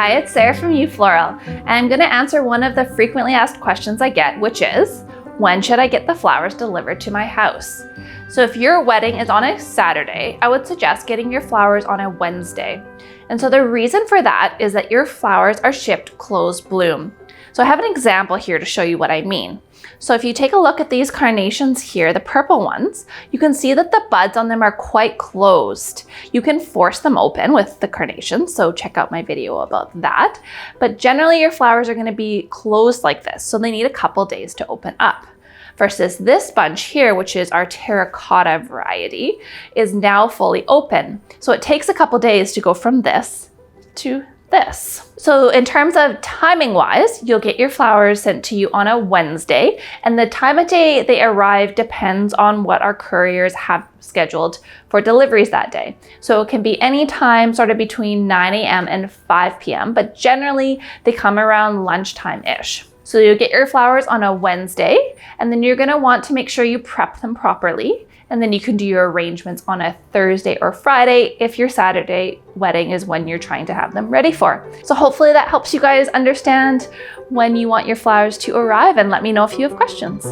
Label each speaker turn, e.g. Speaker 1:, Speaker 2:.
Speaker 1: Hi, it's Sarah from Floral, and I'm going to answer one of the frequently asked questions I get, which is, when should I get the flowers delivered to my house? So if your wedding is on a Saturday, I would suggest getting your flowers on a Wednesday. And so the reason for that is that your flowers are shipped closed bloom. So I have an example here to show you what I mean. So if you take a look at these carnations here, the purple ones, you can see that the buds on them are quite closed. You can force them open with the carnations, so check out my video about that. But generally your flowers are going to be closed like this, so they need a couple days to open up. Versus this bunch here, which is our terracotta variety, is now fully open. So it takes a couple days to go from this to this. So in terms of timing wise, you'll get your flowers sent to you on a Wednesday, and the time of day they arrive depends on what our couriers have scheduled for deliveries that day. So it can be any time sort of between 9 a.m. and 5 p.m., but generally they come around lunchtime-ish. So you'll get your flowers on a Wednesday, and then you're gonna want to make sure you prep them properly. And then you can do your arrangements on a Thursday or Friday if your Saturday wedding is when you're trying to have them ready for. So hopefully that helps you guys understand when you want your flowers to arrive, and let me know if you have questions.